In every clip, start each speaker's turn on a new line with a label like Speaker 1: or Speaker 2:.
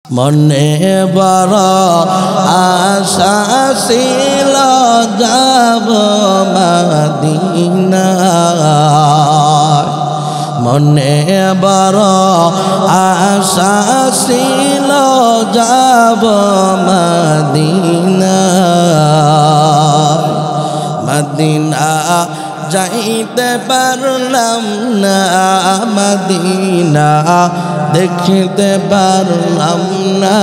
Speaker 1: মনে বড় আশা ছিল যাব মদিনায়, মনে বড় আশা ছিল যাব মদিনায়। মদিনা যাইতে পারলাম না, মদিনা দেখতে পারলাম না,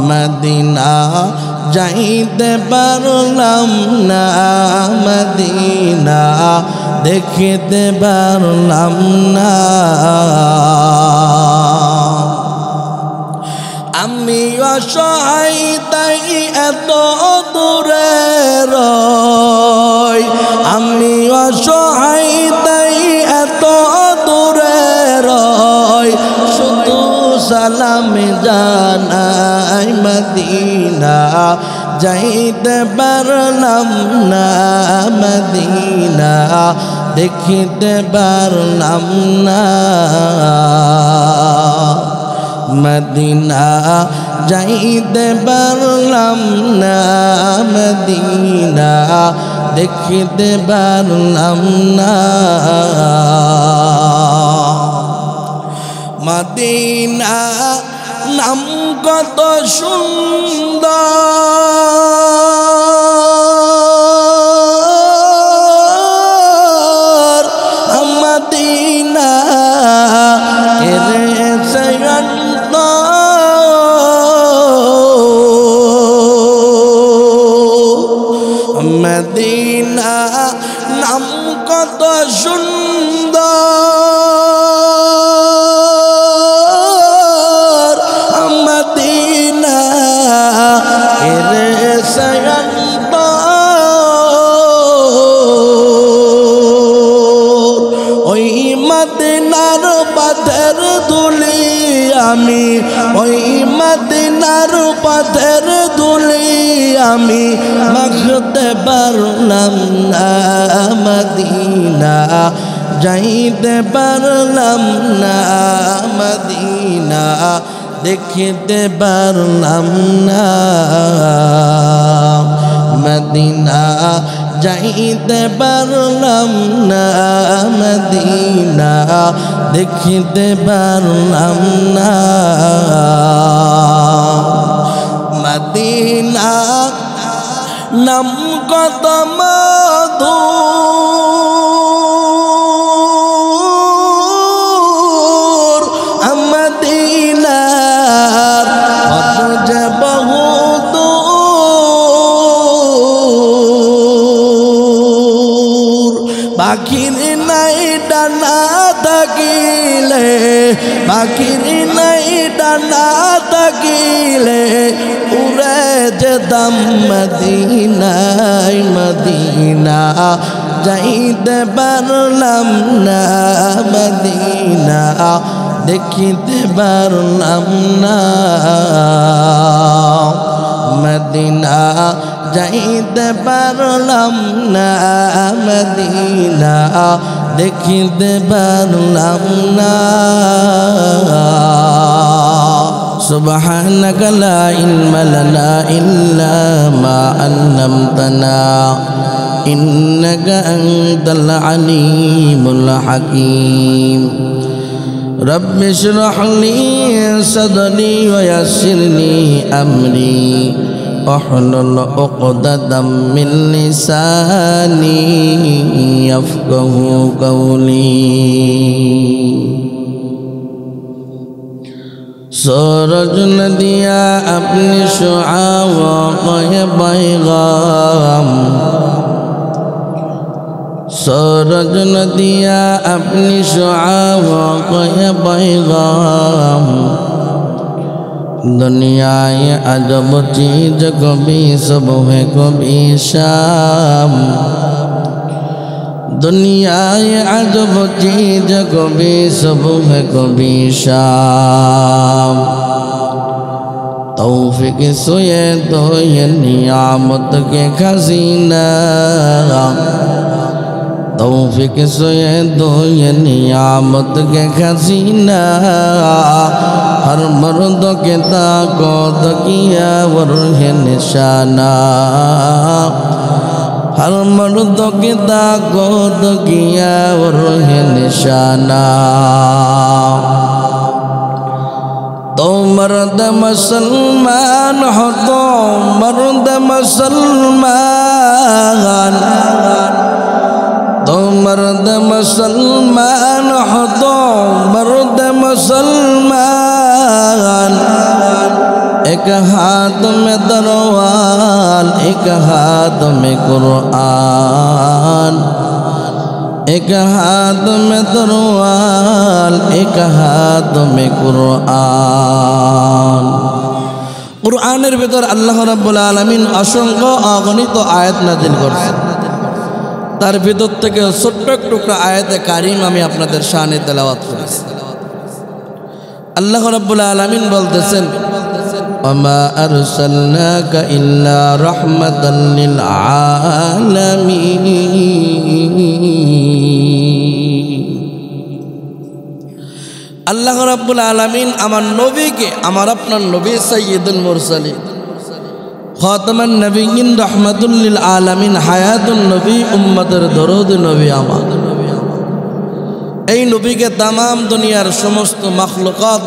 Speaker 1: মদিনা যাইতে পারলাম না, মদিনা দেখতে পারলাম না। আমি অসহায় তাই এত দূরে রই, আমি অসহায় তাই এত দূরে রই, শুধু সালাম জানাই মদিনা যাইতে পারলাম না, মদিনা দেখিতে পারলাম না। মদিনা যাইতে পারলাম না, মদিনা দেখিতে পারলাম না। মদিনা নাম কত সুন্দর, মদিনা মদিনা নাম কত সুন্দর, মদিনা এর সয়ন্তর, ওই মদিনার পথের ধুলি আমি, ওই মদিনার পথের ধুলি আমি মাখতে পারলাম না, মদিনা যাইতে পারলাম না, মদিনা দেখতে পারলাম না। মদিনা যাইতে পারলাম না, মদিনা দেখতে পারলাম না। মদিনা নাম কত মধুর, মদিনার পথ যে বহুদূর, পাখির নাই ডানা থাকিলে, পাখির নাই ডানা থাকিলে উড়ে যেতাম মদিনায়, মদিনা যাইতে পারলাম না, মদিনা দেখিতে পারলাম না। মদিনা যাইতে পারলাম না, মদিনা দেখিতে পারলাম না। سبحانك لا علم لنا إلا ما علمتنا إنك أنت العليم الحكيم رب اشرح لي صدري ويسر لي أمري واحلل عقدة من لساني يفقهوا قولي सूरज न दिया अपनी शुआओं को ये पैगाम, सूरज न दिया अपनी शुआओं को ये पैगाम, दुनिया ये अजब चीज कभी सुबह कभी शाम, दुनिया ये अजब चीज कभी सुबह कभी शाम। तौफीक सोए तो ये नियामत के खजीना, तौफीक से दो ये नियामत के खजीना हर मर्द के ताकत किया वरह निशाना हर मर्द की ताकत किया वरह निशाना तो मर्द मुसलमान हो तो मर्द मुसलमान तो मर्द मुसलमान हो तो मर्द मुसलमान एक हाथ में तलवार एक हाथ में कुरान एक हाथ में तलवार एक हाथ में कुरान कुरानेर ভিতর আল্লাহ রাব্বুল আলামিন অসংখ্য অগণিত আয়াত নাযিল করেছেন তার ভিতর থেকে ছোট্ট টুকরা আয়াতে কারীম আমি আপনাদের শানে তেলাওয়াত করেছি আল্লাহ রাব্বুল আলামিন বলতেছেন وما أرسلناك إلا رحمة للعالمين আল্লাহ রাব্বুল আলামিন আমার নবীকে আমার আপনার নবী সাইয়্যিদুল মুরসালিন খাতামান নবিয়্যিন রাহমাতুল লিল আলামিন হায়াতুন নবী উম্মতের দরুদ নবী আমার এই নবীকে तमाम দুনিয়ার সমস্ত মাখলুকাত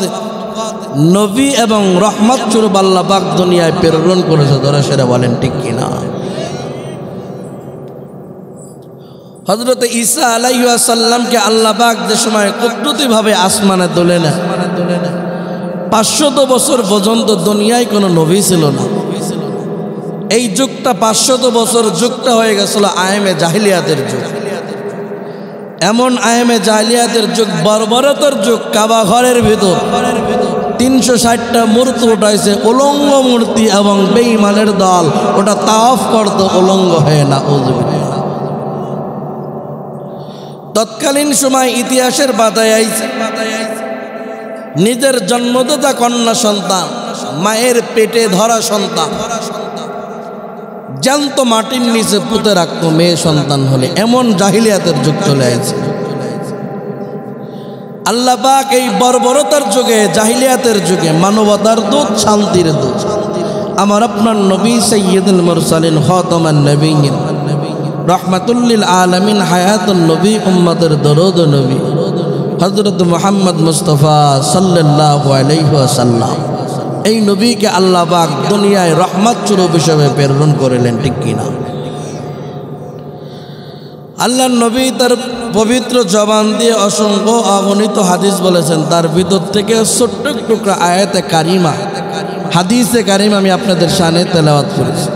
Speaker 1: নবী এবং রহমত স্বরূপ আল্লাহ পাক দুনিয়ায় প্রেরণ করেছে ধরে সেটা বলেন ঠিক কিনা হযরত ঈসা আলাইহিস সালামকে আল্লাহ পাক যে সময় কুদরতিভাবে আসমানে তোলে না 500 বছর পর্যন্ত দুনিয়ায় কোনো নবী ছিল না এই যুগটা 500 বছর যুগটা হয়ে গেছিল আয়েমে জাহিলিয়াতের যুগ এমন আয়েমে জাহিলিয়াতের যুগ বর্বরতার যুগ কাবা ঘরের ভিতর 360টা মূর্তি উঠাইছে উলঙ্গ মূর্তি এবং বেঈমানের দল ওটা তাওয়াফ করত উলঙ্গ হয়ে না উযুবিল্লাহ তৎকালীন সময় ইতিহাসের পাতায় আইছে নিজের জন্মদাতা কন্যা সন্তান মায়ের পেটে ধরা সন্তান জ্যান্ত মাটির নিচে পুঁতে রাখতো মেয়ে সন্তান হলে এমন জাহিলিয়াতের যুগ চলে আসছে আল্লাহ পাক এই বর্বরতার যুগে জাহিলিয়াতের যুগে মানবতার দূত শান্তির দূত আমার আপনার নবী সাইয়্যিদুল মুরসালিন খাতামান নবিয়্যিন রাহমাতুল লিল আলামিন হায়াতুন নবী উম্মতের দরুদ নবী হযরত মুহাম্মদ মুস্তাফা সাল্লাল্লাহু আলাইহি ওয়াসাল্লাম এই নবীকে আল্লাহ পাক দুনিয়ায় রহমত স্বরূপ হিসেবে প্রেরণ করিলেন ঠিক কিনা আল্লাহর নবী তার পবিত্র জবান দিয়ে অসংখ্য অগণিত হাদিস বলেছেন তার ভিতর থেকে ছোট্ট টুকরা আয়াতে কারিমা হাদিসে কারিমা আমি আপনাদের শানে তেলাওয়াত করেছি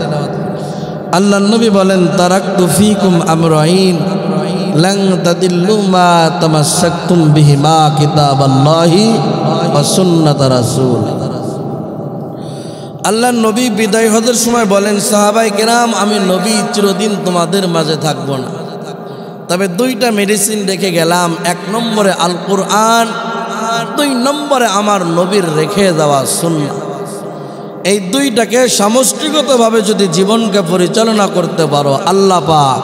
Speaker 1: আল্লাহর নবী বলেন তারাকতু ফীকুম আমরাইন লান তাদিল্লু মা তামাসসাকতুম বিহিমা কিতাবাল্লাহি ওয়া সুন্নাত রাসূল আল্লাহর নবী বিদায় হজের সময় বলেন সাহাবায়ে কেরাম আমি নবী চিরদিন তোমাদের মাঝে থাকব না তবে দুইটা মেডিসিন রেখে গেলাম এক নম্বরে আল কুরআন দুই নম্বরে আমার নবীর রেখে দেওয়া সুন্নাহ এই দুইটাকে সমষ্টিগতভাবে যদি জীবনকে পরিচালনা করতে পারো আল্লাহ পাক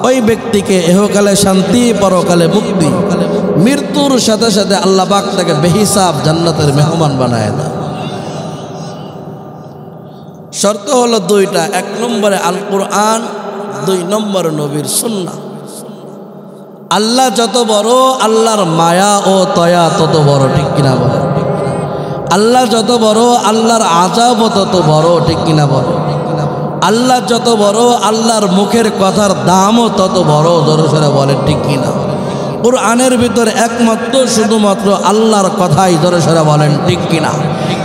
Speaker 1: ওই ব্যক্তিকে ইহকালে শান্তি পরকালে মুক্তি মৃত্যুর সাথে সাথে আল্লাহ পাক তাকে বেহিসাব জান্নাতের মেহমান বানায় দেয় শর্ত হলো দুইটা এক নম্বরে আল কুরআন দুই নম্বরে নবীর সুন্নাহ আল্লাহ যত বড় আল্লাহর মায়া ও দয়া তত বড় ঠিক কিনা বলো আল্লাহ যত বড় আল্লাহর আযাব তত বড় ঠিক কিনা বলো আল্লাহ যত বড় আল্লাহর মুখের কথার দামও তত বড় জোরে সোরে বলে ঠিক কিনা কুরআনের ভিতর একমাত্র শুধুমাত্র আল্লাহর কথাই জোরে সোরে বলেন ঠিক কিনা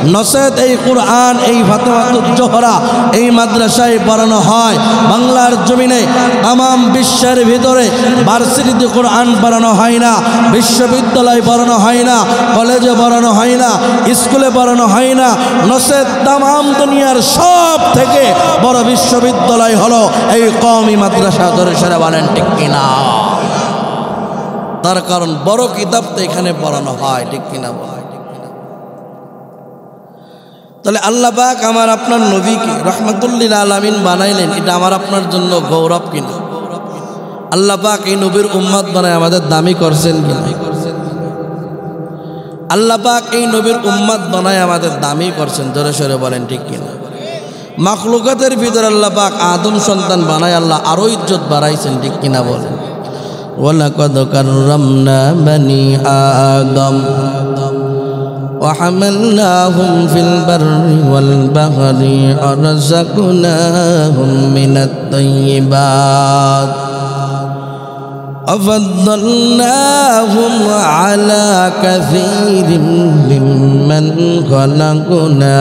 Speaker 1: নসেদ এই কুরআন এই ফাতেমাতুজ জোহরা এই মাদ্রাসায় পড়ানো হয় বাংলার জমিনে तमाम বিশ্বের ভিতরে ভার্সিটিতে কুরআন পড়ানো হয় না বিশ্ববিদ্যালয়ে পড়ানো হয় না কলেজে পড়ানো হয় না স্কুলে পড়ানো হয় না নসেদ तमाम দুনিয়ার সব থেকে বড় বিশ্ববিদ্যালয় হলো এই কওমি মাদ্রাসা জোরে সোরে বলেন ঠিক কিনা তার কারণ বড় কিতাব তো এখানে পড়ানো হয় ঠিক কিনা তাহলে আল্লাহ পাক আমার আপনার নবীকে রাহমাতুল লিল আলামিন বানাইলেন এটা আমার আপনার জন্য গৌরব কিনা আল্লাহ পাক এই নবীর উম্মত বানায় আমাদের দামি করছেন কি না? আল্লাহ পাক এই নবীর উম্মত বানায় আমাদের দামি করছেন, জোরে সোরে বলেন ঠিক কিনা? মাখলুকাতের ভিতর আল্লাহ পাক আদম সন্তান বানায় আল্লাহ আরো ইজ্জত বাড়াইছেন, ঠিক কিনা বলেন? ওয়ালাকাদ কাররামনা বানি আদম وحملناهم في البر والبحر ورزقناهم من الطيبات وفضلناهم على كثير ممن خلقنا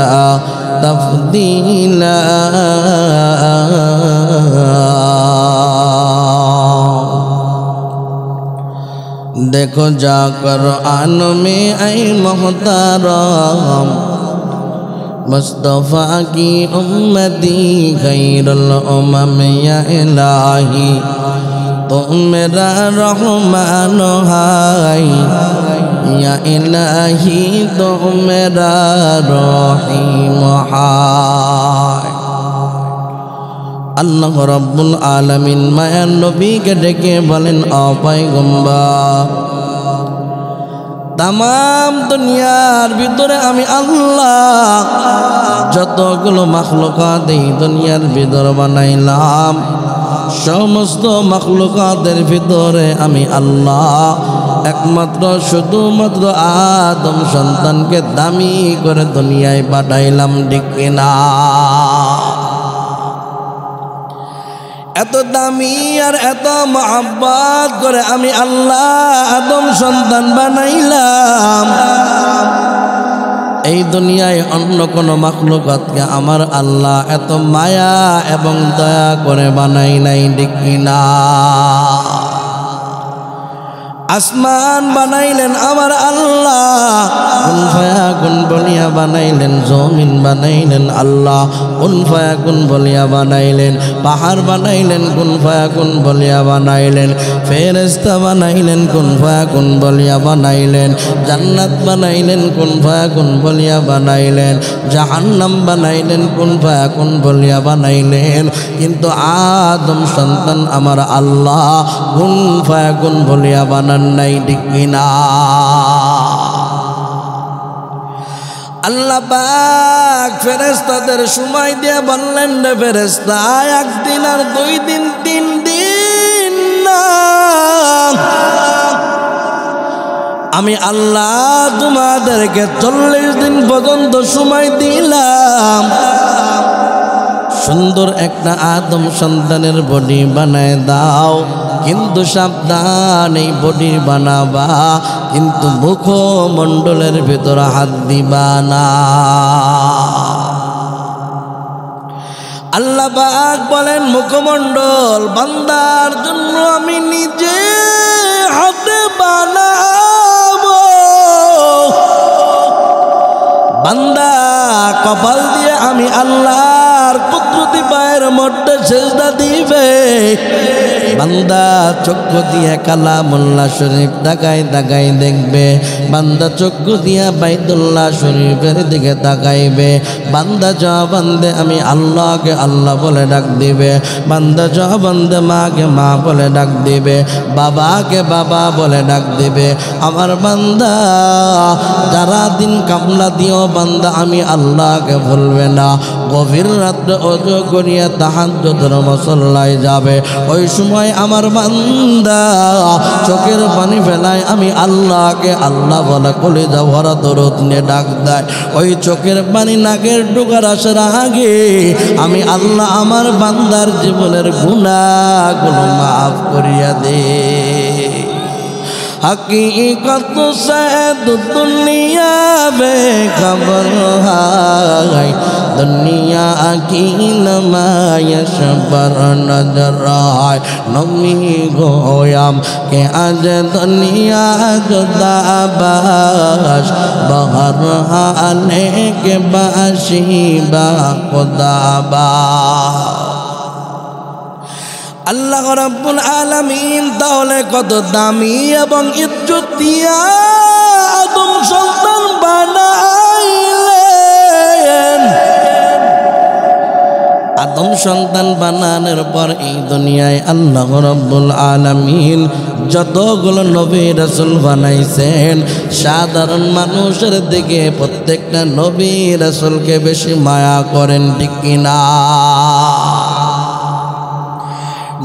Speaker 1: تفضيلا देखो जाकर आन में आई मोहतरम मुस्तफ़ा की उम्मती खैरुल उमम या इलाही तो मेरा रहमान है या इलाही तो मेरा रहीम है। আল্লাহ রাব্বুল আলামিন মায়ার নবীকে ডেকে বলেন, ও পয়গম্বর, তামাম দুনিয়ার ভিতরে আমি আল্লাহ যতগুলো মাখলুকাত এই দুনিয়ার ভিতরে বানাইলাম, সমস্ত মাখলুকাতের ভিতরে আমি আল্লাহ একমাত্র শুধুমাত্র আদম সন্তানকে দামি করে দুনিয়ায় পাঠাইলাম, ঠিক কিনা? এত দামি আর এত মহব্বত করে আমি আল্লাহ আদম সন্তান বানাইলাম। এই দুনিয়ায় অন্য কোনো মাখলুকাতকে আমার আল্লাহ এত মায়া এবং দয়া করে বানাই নাই, ঠিক কিনা? আসমান বানাইলেন আমার আল্লাহ, কুন ফায়াকুন বলিয়া বানাইলেন। জমিন বানাইলেন আল্লাহ, কুন ফায়াকুন বলিয়া বানাইলেন। পাহাড় বানাইলেন, কুন ফায়াকুন বলিয়া বানাইলেন। ফেরেশতা বানাইলেন, কুন ফায়াকুন বলিয়া বানাইলেন। জান্নাত বানাইলেন, কুন ফায়াকুন বলিয়া বানাইলেন। জাহান্নাম বানাইলেন, কুন ফায়াকুন বলিয়া বানাইলেন। কিন্তু আদম সন্তান আমার আল্লাহ কুন ফায়াকুন বলিয়া বানান নাই, ঠিক কিনা? আল্লাহ পাক ফেরেশতাদের সময় দিয়ে বললেন, রে ফেরেশতা, একদিন আর 2 দিন 3 দিন না, আমি আল্লাহ তোমাদেরকে 40 দিন পর্যন্ত সময় দিলাম। সুন্দর একটা আদম সন্তানের বডি বানায় দাও, কিন্তু সাবধান, এই বডি বানাবা কিন্তু মুখমণ্ডলের ভিতর হাত দিবা না। আল্লাহ পাক বলেন, মুখমণ্ডল বান্দার জন্য আমি নিজে হাতে বানাবো। বান্দা কপাল দিয়ে আমি আল্লাহর কুদরতি পায়ের মধ্যে সিজদা দিবে। বান্দা চক্ষু দিয়ে কালামুল্লাহ শরীফ তাকাই তাকাই দেখবে। বান্দা চক্ষু দিয়া বাইতুল্লাহ শরীফের দিকে তাকাইবে। বান্দা জবান্দে আমি আল্লাহকে আল্লাহ বলে ডাক দিবে। বান্দা জবান্দে মাকে মা বলে ডাক দিবে। বাবাকে বাবা বলে ডাক দিবে। আমার বান্দা যারা দিন কামলা দিও বান্দা আমি আল্লাহকে ভুলবে না। গভীর রাত্রে ওযু করিয়া তাহাজ্জুদের মুসল্লায় যাবে। ওই সময় আমার বান্দা চোখের পানি ফেলায় আমি আল্লাহকে আল্লাহ বলে কলিজা ভরা দরুদ নিয়ে ডাক দেয়। ওই চোখের পানি নাকের ঢোকার আসার আগে আমি আল্লাহ আমার বান্দার জীবনের গুনাহগুলো মাফ করিয়া দে। हकीकत से दुनिया बेखबर है, दुनिया की नमायश पर नजर आए। नमी गोयाम के आज दुनिया जुदाबाश बहर हाले के बाशी बा खुदाबा। আল্লাহ রাব্বুল আলামিন তাহলে কত দামি এবং ইজ্জত দিয়া আদম সন্তান বানাইলেন। আদম সন্তান বানানোর পর এই দুনিয়ায় আল্লাহ রাব্বুল আলামিন যতগুলো নবী রাসূল বানাইছেন, সাধারণ মানুষের দিকে প্রত্যেকটা নবী রাসূলকে বেশি মায়া করেন, ঠিক কিনা?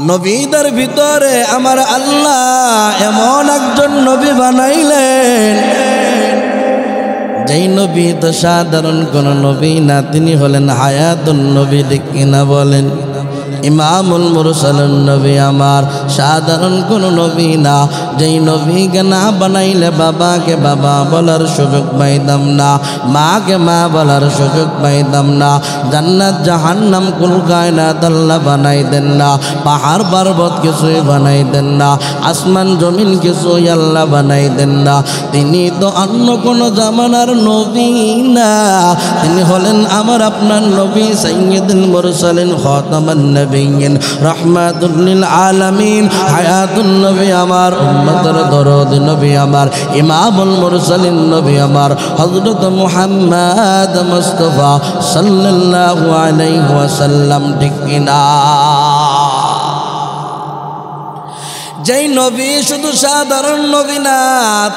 Speaker 1: নবীদের ভিতরে আমার আল্লাহ এমন একজন নবী বানাইলেন, যেই নবী তো সাধারণ কোন নবী না, তিনি হলেন হায়াতুন নবী, ঠিক কিনা বলেন? ইমামুল মুরসালুন নবী আমার সাধারণ কোন নবী না, যেই নবীকে না বানাইলে বাবাকে বাবা বলার সুযোগ পাইতাম না, মাকে মা বলার সুযোগ পাইতাম না। জান্নাত জাহান্নাম কুল কায়নাত আল্লাহ বানাই দেন না, পাহাড় পর্বত কিছুই বানাই দেন না, আসমান জমিন কিছুই আল্লাহ বানাই দেন না। তিনি তো অন্য কোন জামানার নবী না, তিনি হলেন আমার আপনার নবী সাইয়্যিদুল মুরসালিন খাতামান নবিয়্যিন রাহমাতুল লিল আলামিন, হায়াতুন নবী আমার, উম্মতের দরদ নবী আমার, ইমামুল মুরসালিন নবী আমার হযরত মুহাম্মদ মুস্তাফা সাল্লাল্লাহু আলাইহি ওয়াসাল্লাম, ঠিক কিনা? যেই নবী শুধু সাধারণ নবী না,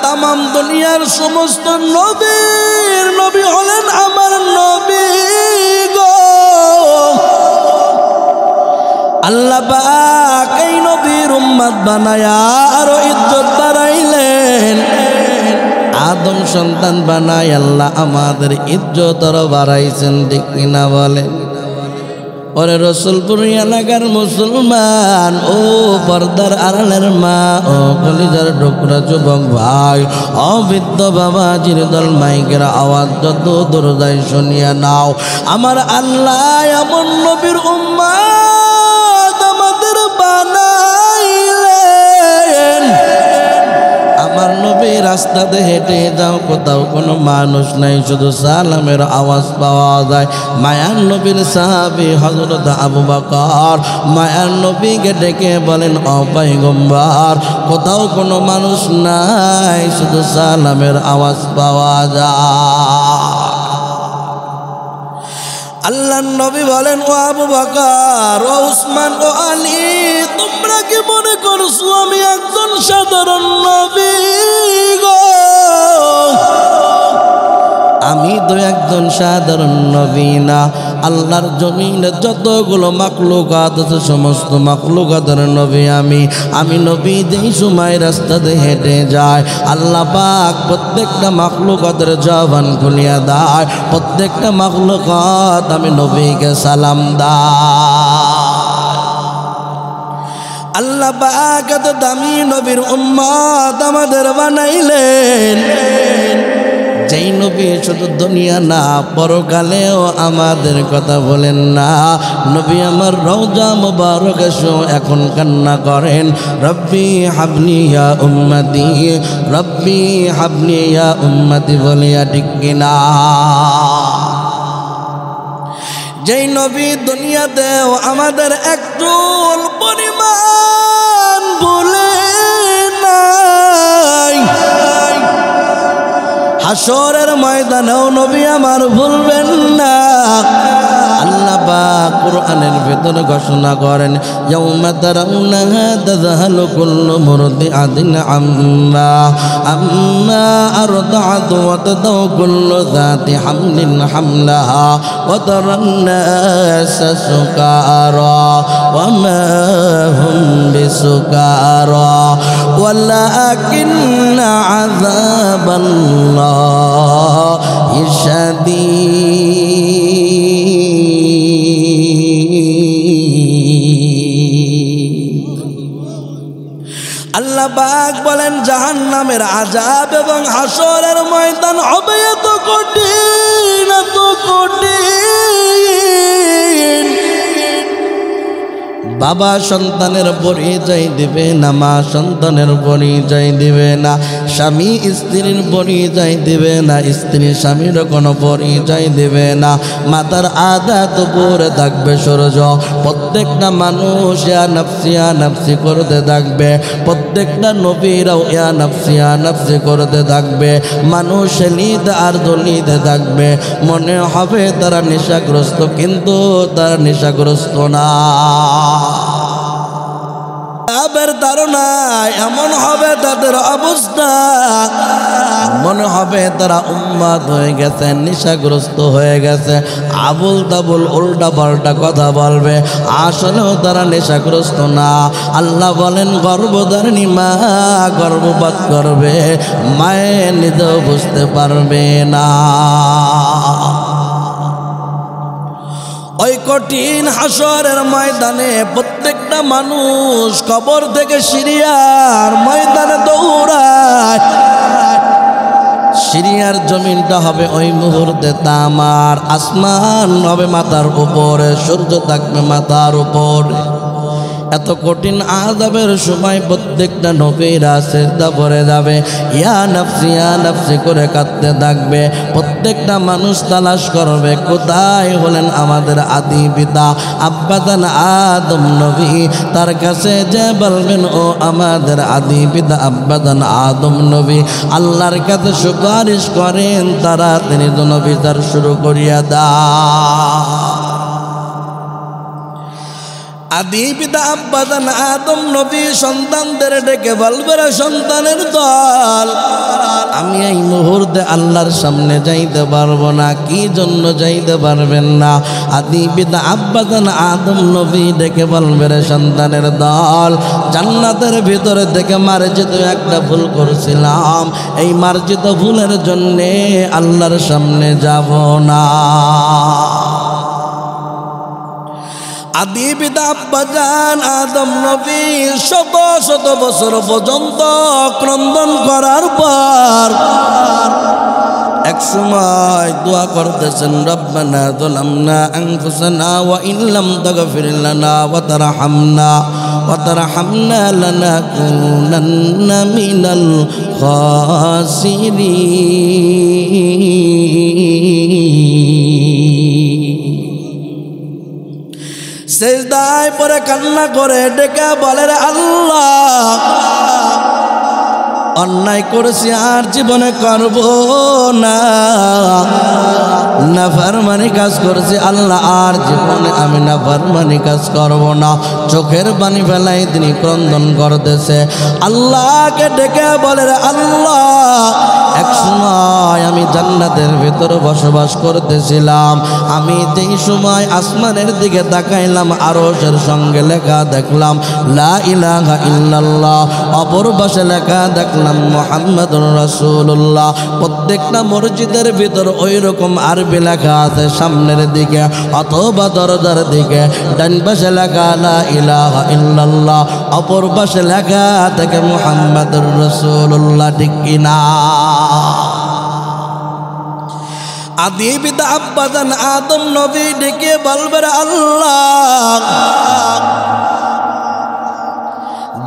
Speaker 1: তামাম দুনিয়ার সমস্ত নবীর নবী হলেন আমার নবী গো। আল্লাহ পাক এই নবীর উম্মত বানায়া আরো ইজ্জত বাড়াইলেন। আদম সন্তান বানায় আল্লাহ আমাদের ইজ্জত আরো বাড়াইছেন, ঠিক কিনা বলেন? ওরে রসুলপুর এলাকার মুসলমান, ও পর্দার আড়ালের মা, ও কলিজার টুকরা যুবক ভাই, অবৃদ্ধ বাবাজির দল, মাইকের আওয়াজ যত দূর যায় শুনিয়া নাও। আমার আল্লাহ এমন নবীর উম্মত আমাদের বানাইলেন। আমার নবী রাস্তাতে হেঁটে যাও, কোথাও কোনো মানুষ নাই, শুধু সালামের আওয়াজ পাওয়া যায়। মায়ার নবীর সাহাবী হযরত আবু বকর মায়ার নবীকে ডেকে বলেন, ও পয়গম্বর, কোথাও কোনো মানুষ নাই, শুধু সালামের আওয়াজ পাওয়া যায়। আল্লাহর নবী বলেন, ও আবু বকর, ও উসমান, ও আলী, তোমরা কি মনে করছো আমি একজন সাধারণ নবী গো? আমি তো একজন সাধারণ নবী না। আল্লাহর জমিনে যতগুলো মাখলুকাত আছে, সমস্ত মাখলুকাতের নবী আমি নবী যেই সময় রাস্তাতে হেঁটে যায়, আল্লাহ পাক প্রত্যেকটা মাখলুকাতের জবান খুলিয়া দেয়, প্রত্যেকটা মাখলুকাত আমি নবীকে সালাম দেয়। আল্লাহ পাক এত দামি নবীর উম্মত আমাদের বানাইলেন, যেই নবী শুধু দুনিয়া না পরকালেও আমাদের কথা বলেন না। নবী আমার রওজা মুবারক এসো এখন কান্না করেন, রব্বি হাবলি ইয়া উম্মতি, রব্বি হাবলি ইয়া উম্মতি বলিয়া, ঠিক কিনা? যেই নবী দুনিয়াতেও আমাদের একটুল পরিমাণ ভুলে নাই, হাসরের ময়দানেও নবী আমার ভুলবেন না। আল্লাহ পাক কুরআনের ভিতরে ঘোষণা করেন, ইয়াউমা তারাউনাহা তাযহালু কুল্লু মুরদিআতিন আম্মা আরদাআত ওয়া তাদাউ কুল্লু যাতি হামলিন হামলাহা ওয়া তারান নাসা সুকারা ওয়া মা হুম বিসুকারা ওয়ালাকিন্না আযাবাল্লাহি শাদীদ। আল্লাহ পাক বলেন, জাহান্নামের আযাব এবং হাসরের ময়দান হবে এত কঠিন, এত কঠিন। বাবা সন্তানের পরিচয় দিবে না, মা সন্তানের পরিচয় দিবে না, স্বামী স্ত্রীর পরিচয় দেবে না, স্ত্রী স্বামীর কোনো পরিচয় দেবে না। মাথার আঘাত পড়ে থাকবে সূর্য। প্রত্যেকটা মানুষ ইয়া নাফসি করতে থাকবে, প্রত্যেকটা নবীরাও ইয়া নাফসি করতে থাকবে। মানুষ লিদ আর দলিতে থাকবে, মনে হবে তারা নেশাগ্রস্ত, কিন্তু তারা নেশাগ্রস্ত না। তাদের ধারণা এমন হবে তাদের অবস্থা, মনে হবে তারা উম্মাদ হয়ে গেছে, নেশাগ্রস্ত হয়ে গেছে, আবুল তাবুল উল্টা পাল্টা কথা বলবে। আসলেও তারা নেশাগ্রস্ত না। আল্লাহ বলেন গর্ভধারিণী মা গর্ভপাত করবে, মায়ের নিজেও বুঝতে পারবে না। ওই কঠিন হাসরের ময়দানে প্রত্যেকটা মানুষ কবর থেকে সিরিয়ার ময়দানে দৌড়ায়। সিরিয়ার জমিনটা হবে ওই মুহূর্তে তামার, আসমান হবে মাথার উপরে, সূর্য থাকবে মাথার উপরে। এত কঠিন আযাবের সময় প্রত্যেকটা নবীরা সিজদা পড়ে যাবে, ইয়া নাফসি করে কাঁদতে থাকবে। প্রত্যেকটা মানুষ তালাশ করবে কোথায় হলেন আমাদের আদি পিতা আব্বাজান আদম নবী। তার কাছে যে বলবেন ও আমাদের আদি পিতা আব্বাজান আদম নবী, আল্লাহর কাছে সুপারিশ করেন, তারা তিনি যেন বিচার শুরু করিয়া দেয়। আদি পিতা আব্বাজান আদম নবী সন্তানদের ডেকে বলবেন, সন্তানের দল, আমি এই মুহূর্তে আল্লাহর সামনে যাইতে পারবো না। কি জন্য যাইতে পারবেন না? আদি পিতা আব্বাজান আদম নবী ডেকে বলবেন, সন্তানের দল, জান্নাতের ভিতরে থেকে মার্জিত একটা ভুল করেছিলাম, এই মার্জিত ভুলের জন্যে আল্লাহর সামনে যাব না। আদি পিতা আব্বাজান আদম নবী শত শত বছর পর্যন্ত ক্রন্দন করার পর এক সময় দোয়া করতেছেন, রব্বানা যালামনা আনফুসানা ওয়া ইল্লাম তাগফির লানা ওয়া তারহামনা লানাকুনান্না মিনাল খাসিরিন। সেজদায় পরে কান্না করে ডেকে বলে, আল্লাহ অন্যায় করেছি আর জীবনে করব না, নাফরমানি কাজ করেছি আল্লাহ, আর জীবনে আমি নাফরমানি কাজ করব না। চোখের পানি ফেলাই তিনি ক্রন্দন করতেছে। আল্লাহকে ডেকে বলে, আল্লাহ এক সময় আমি জান্নাতের ভিতরে বসবাস করতেছিলাম, আমি যেই সময় আসমানের দিকে তাকাইলাম, আরশের সঙ্গে লেখা দেখলাম লা ইলাহা ইল্লাল্লাহ, অপর পাশে লেখা দেখলাম মুহাম্মাদুর রাসূলুল্লাহ। প্রত্যেকটা মসজিদের ভিতর ওই রকম আরবি লেখা আছে, সামনের দিকে অথবা দরজার দিকে ডান পাশে লেখা লা ইলাহা ইল্লাল্লাহ, অপর পাশে লেখা থাকে মুহাম্মাদুর রাসূলুল্লাহ। ঠিক কিনা? আদি পিতা আব্বাজান আদম নবী ডেকে বলবেন, আল্লাহ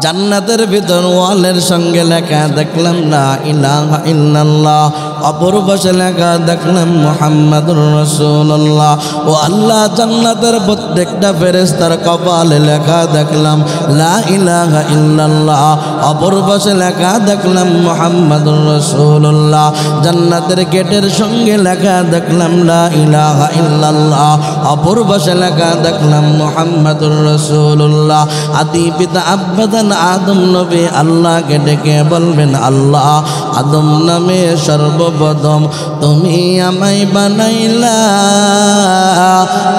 Speaker 1: জান্নাতের ভিতর ওয়ালের সঙ্গে লেখা দেখলাম লা ইলাহা ইল্লাল্লাহ, অপর পাশে লেখা দেখলাম মুহাম্মাদুর রাসূলুল্লাহ। ও আল্লাহ জান্নাতের প্রত্যেকটা ফেরেশতার কপালে লেখা দেখলাম লা ইলাহা ইল্লাল্লাহ, অপর পাশে লেখা দেখলাম মুহাম্মাদুর রাসূলুল্লাহ। জান্নাতের গেটের সঙ্গে লেখা দেখলাম লা ইলাহা ইল্লাল্লাহ, অপর পাশে লেখা দেখলাম মুহাম্মাদুর রাসূলুল্লাহ। আদি পিতা আব্বাজান আদম নবী আল্লাহকে ডেকে বলবেন, আল্লাহ আদম নামে সর্বপ্রথম তুমি আমায় বানাইলা,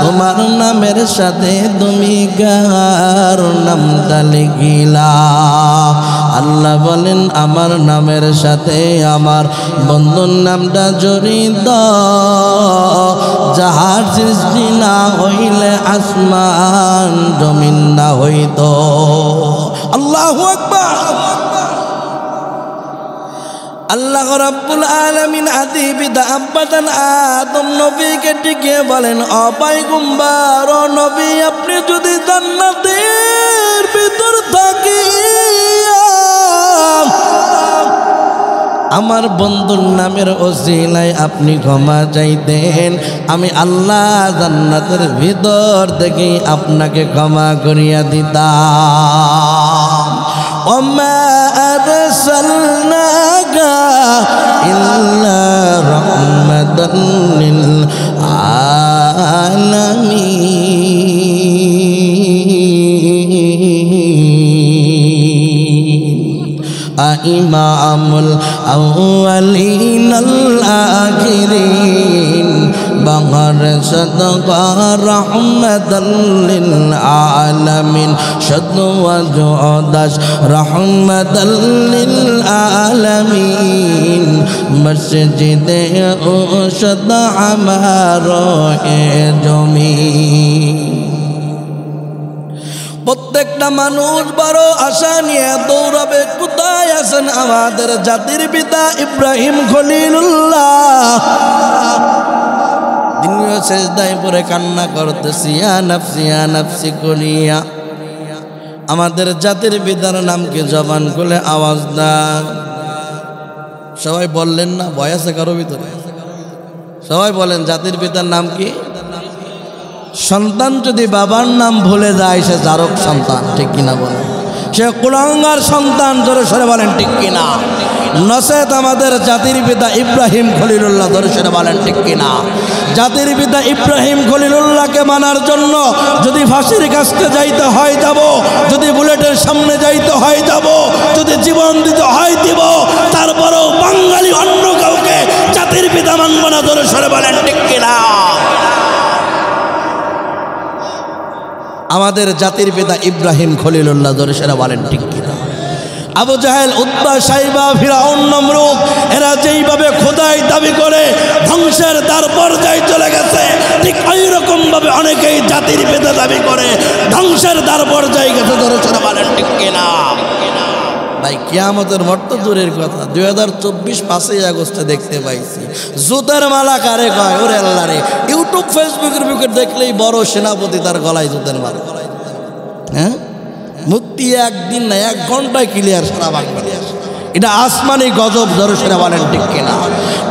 Speaker 1: তোমার নামের সাথে তুমি কার নামটা লিখিলা? আল্লাহ বলেন, আমার নামের সাথে আমার বন্ধুর নামটা জড়িত, যাহার সৃষ্টি না হইলে আসমান জমিন না হইত। আল্লাহু আকবার। আল্লাহ রাব্বুল আলামিন আদি পিতা আব্বাজান আদম নবীকে ডেকে বলেন, ও পয়গম্বর, ও নবী, আপনি যদি জান্নাতের ভিতর থাকেন আমার বন্ধুর নামের ওসিলায় আপনি ক্ষমা চাইতেন, আমি আল্লাহ জান্নাতের ভিতর থেকে আপনাকে ক্ষমা করিয়া দিতাম। ওমা আরসালনাকা ইল্লা রাহমাতাল লিল আলামিন। ইমামুল আউয়ালিনাল আখিরিন বাংলার সদকা রহমাতাল লিল আলামিন, শুধু ওয়াজদাস রহমাতাল লিল আলামিন। মসজিদে ও সদা আমার জমিন। প্রত্যেকটা মানুষ বড় আশা নিয়ে দৌড়াবে, কোথায় আছেন আমাদের জাতির পিতা ইব্রাহিম খলিলুল্লাহ? দিনের সেজদায় পড়ে কান্না করতেছি, ইয়া নাফসি ইয়া নাফসি কলিয়া। আমাদের জাতির পিতার নামকে জবান খুলে আওয়াজ দাও। সবাই বললেন না? ভয় আছে কারো ভিতরে? সবাই বলেন জাতির পিতার নাম কি? সন্তান যদি বাবার নাম ভুলে যায় সে জারক সন্তান, ঠিক কিনা বলেন? সে কুলাঙ্গার সন্তান, জোরে সরে বলেন ঠিক কিনা? নসেত আমাদের জাতির পিতা ইব্রাহিম খলিলুল্লাহ, জোরে সরে বলেন ঠিক কিনা? জাতির পিতা ইব্রাহিম খলিলুল্লাহকে মানার জন্য যদি ফাঁসির কাছতে যাইতে হয় যাব, যদি বুলেটের সামনে যাইতে হয় যাব, যদি জীবন দিতে হয় দিব, তারপরেও বাঙালি অন্য কাউকে জাতির পিতা মানব না, জোরে সরে বলেন ঠিক কিনা? আমাদের জাতির পিতা ইব্রাহিম খলিলুল্লাহ, জোরে সেরা বলেন ঠিক কিনা? আবু জাহেল, উতবা, সাইবা, ফিরাউন, নমরুদ এরা যেইভাবে খোদাই দাবি করে ধ্বংসের দ্বার পর্যায়ে চলে গেছে, ঠিক ওই রকম ভাবে অনেকেই জাতির পিতা দাবি করে ধ্বংসের দ্বার পর্যায়ে গেছে, জোরে সেরা বলেন ঠিক কিনা? ভাই কিয়ামতের মর্ত দূরের কথা, 2024 5ই আগস্টে দেখতে পাইছি জুতার মালা কারে কয়? ওরে আল্লাহ রে, ইউটিউব ফেসবুকের বুকে দেখলেই বড় সেনাপতি তার গলায় জুতার মালা। হ্যাঁ, মুক্তি একদিন না 1 ঘন্টায় ক্লিয়ার সারা বাংলাদেশ। এটা আসমানি গজব, জোরে সেরা বলেন ঠিক কিনা?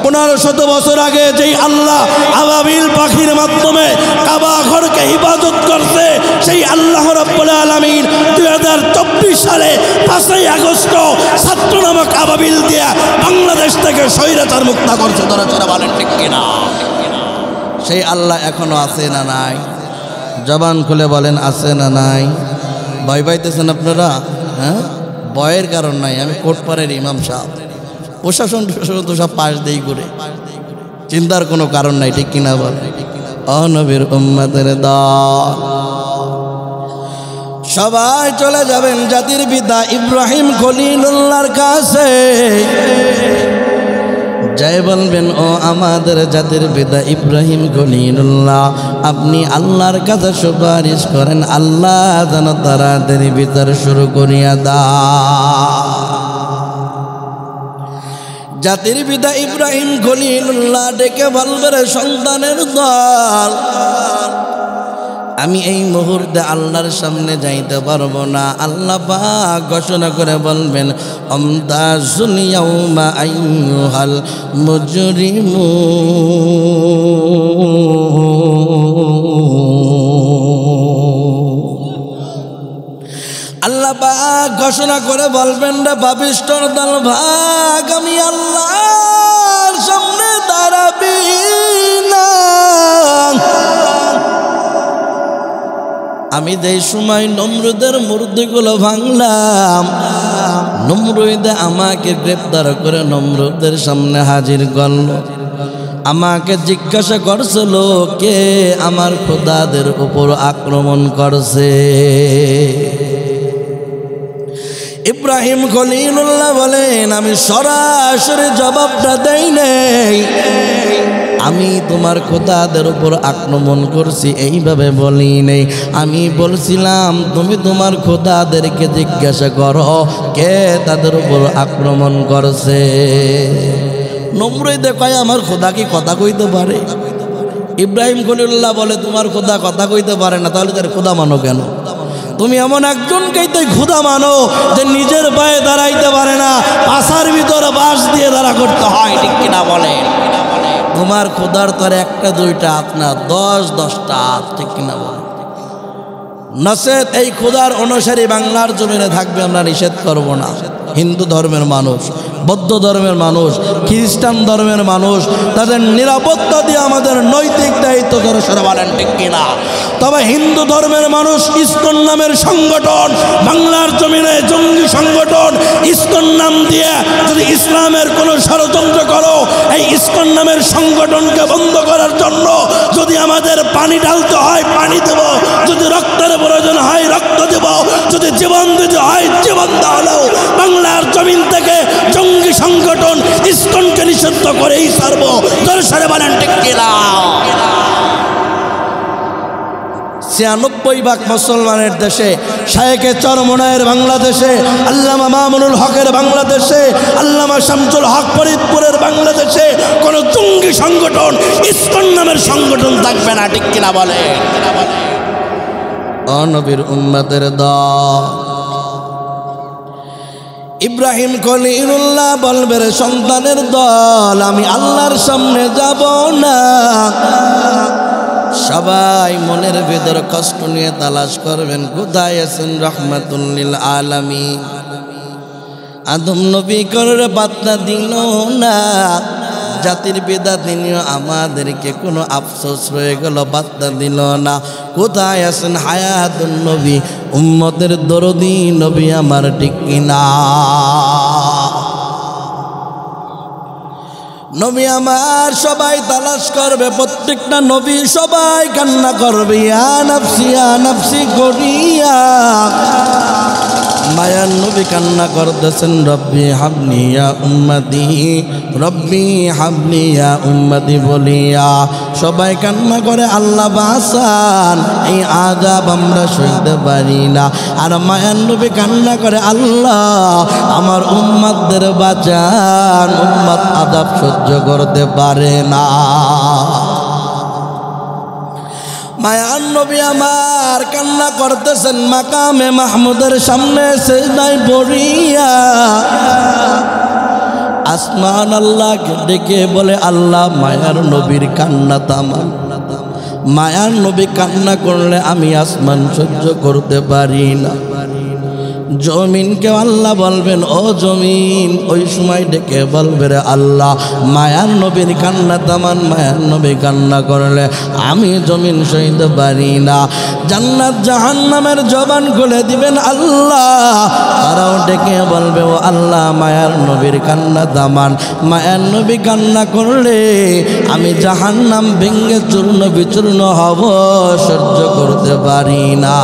Speaker 1: 1500 বছর আগে যেই আল্লাহ আবাবিল পাখির মাধ্যমে কাবা ঘরকে হিফাজত করছে, সেই আল্লাহ রাব্বুল আলামিন 2024 সালে 5ই আগস্ট ছাত্র নামক আবাবিল দিয়া বাংলাদেশ থেকে স্বৈরাচার মুক্ত করছে, জোরে সেরা বলেন ঠিক কিনা? সেই আল্লাহ এখনো আছে না নাই? জবান খুলে বলেন আছে না নাই? ভয় পাইতেছেন আপনারা? হ্যাঁ, ভয়ের কারণ নাই। আমি কোটপাড়ের ইমাম সাহেব, প্রশাসন তো সব পাশ দিয়ে ঘুরে, চিন্তার কোনো কারণ নাই, ঠিক কিনা বল? নবীর উম্মতের দল সবাই চলে যাবেন জাতির পিতা ইব্রাহিম খলিলুল্লাহর কাছে। যাই বলবেন, ও আমাদের জাতির পিতা ইব্রাহিম খলিলুল্লাহ, আপনি আল্লাহর কাছে সুপারিশ করেন, আল্লাহ যেন তাড়াতাড়ি বিচার শুরু করিয়া দাও। জাতির পিতা ইব্রাহিম খলিলুল্লাহ ডেকে বলবেন, সন্তানের দল, আমি এই মুহূর্তে আল্লাহর সামনে যাইতে পারবো না। আল্লাহ পাক ঘোষণা করে বলবেন, আমতাজুল ইয়াউমা আইয়ুহাল মুজরিমুন। আল্লাহ পাক ঘোষণা করে বলবেন, রে পাপিষ্ঠর দল ভাগ, আমি আল্লাহর সামনে দাঁড়াবি না। আমি যেই সময় নমরুদের মূর্তিগুলো ভাঙলাম, নমরুদ আমাকে গ্রেপ্তার করে নমরুদের সামনে হাজির করল। আমাকে জিজ্ঞাসা করছিল, কে আমার খোদাদের উপর আক্রমণ করছে? ইব্রাহিম খলিলুল্লাহ বলেন, আমি সরাসরি জবাবটা দেই নাই, আমি তোমার খোদাদের উপর আক্রমণ করছি এইভাবে বলি নেই। আমি বলছিলাম, তুমি তোমার খোদাদেরকে জিজ্ঞাসা করো কে তাদের উপর আক্রমণ করছে। নমরুদ কয়, আমার খোদা কি কথা কইতে পারে? ইব্রাহিম খলিলুল্লাহ বলে, তোমার খোদা কথা কইতে পারে না, তাহলে তার খোদা মানো কেন? তুমি এমন একজনকেই তো ক্ষুধা মানো যে নিজের পায়ে দাঁড়াইতে পারে না, পাশার ভিতরে বাঁশ দিয়ে দাঁড়া করতে হয়, ঠিক কিনা বলে? তোমার ক্ষুধার তোর একটা দুইটা হাত না, 10-10টা হাত, ঠিক কিনা বলে? নসেদ এই ক্ষুধার অনুসারী বাংলার জমিনে থাকবে, আমরা নিষেধ করব না। হিন্দু ধর্মের মানুষ, বৌদ্ধ ধর্মের মানুষ, খ্রিস্টান ধর্মের মানুষ, তাদের নিরাপত্তা দিয়ে আমাদের নৈতিক দায়িত্ব ধরে সরে বলেন, ঠিক কিনা? তবে হিন্দু ধর্মের মানুষ ইসকন নামের সংগঠন, বাংলার জমিনে জঙ্গি সংগঠন, ইসকন নাম দিয়ে যদি ইসলামের কোনো ষড়যন্ত্র করো, এই ইসকন নামের সংগঠনকে বন্ধ করার জন্য যদি আমাদের পানি ঢালতে হয় পানি দেব, যদি রক্তের প্রয়োজন হয় রক্ত দেব, যদি জীবন দিতে হয় জীবন দেওয়ালেও বাংলার জমিন থেকে জঙ্গি সংগঠন ইসকনকে নিষিদ্ধ করেই ছাড়ব। দর্শনে বলেন, ঠিক কিনা? 96% মুসলমানের দেশে, শায়েখে চরমনায়ের বাংলাদেশে, আল্লামা মামুনুল হকের বাংলাদেশে, আল্লামা শামসুল হক ফরিদপুরের বাংলাদেশে কোন জঙ্গি সংগঠন ইসকন নামের সংগঠন থাকবে না, ঠিক কিনা বলে? ও নবীর উম্মতের দল, ইব্রাহিম খলিলুল্লাহ বলবে রে সন্তানের দল, আমি আল্লাহর সামনে যাব না। সবাই মনের ভেতর কষ্ট নিয়ে তালাশ করবেন, কোথায় আছেন রহমাতুল লিল আলামিন? আদম নবী করে পাত্তা দিল না, জাতির পিতা তিনিও আমাদেরকে কোনো আফসোস রয়ে গেল, পাত্তা দিল না। কোথায় আছেন হায়াতুন নবী, উম্মতের দরদি নবী আমার, ঠিক কিনা? নবী আমার সবাই তালাশ করবে, প্রত্যেকটা নবী সবাই কান্না করবে, ইয়া নাফসি করিয়া। মায়ার নবী কান্না করতেছেন, রব্বি হাবলি ইয়া উম্মতি, রব্বি হাবলি ইয়া উম্মতি বলিয়া। সবাই কান্না করে, আল্লাহ বাঁচান, এই আযাব আমরা সইতে পারি না। আর মায়ার নবী কান্না করে, আল্লাহ আমার উম্মতদের বাঁচান, উম্মত আযাব সহ্য করতে পারে না। মায়ার নবী আমার কান্না করতেছেন, মাকামে মাহমুদের সামনে সিজদায় পড়িয়া। আসমান আল্লাহকে ডেকে বলে, আল্লাহ মায়ার নবীর কান্না থামান। মায়ার নবী কান্না করলে আমি আসমান সহ্য করতে পারি না। জমিনকে আল্লাহ বলবেন, ও জমিন, ওই সময় ডেকে বলবে রে আল্লাহ মায়ার নবীর কান্না থামান। মায়ার নবী কান্না করলে আমি জমিন সইতে পারি না। জান্নাত জাহান্নামের জবান খুলে দিবেন আল্লাহ, তারাও ডেকে বলবে, ও আল্লাহ মায়ার নবীর কান্না থামান। মায়ার নবী কান্না করলে আমি জাহান্নাম ভেঙ্গে চূর্ণ বিচূর্ণ হব, সহ্য করতে পারি না।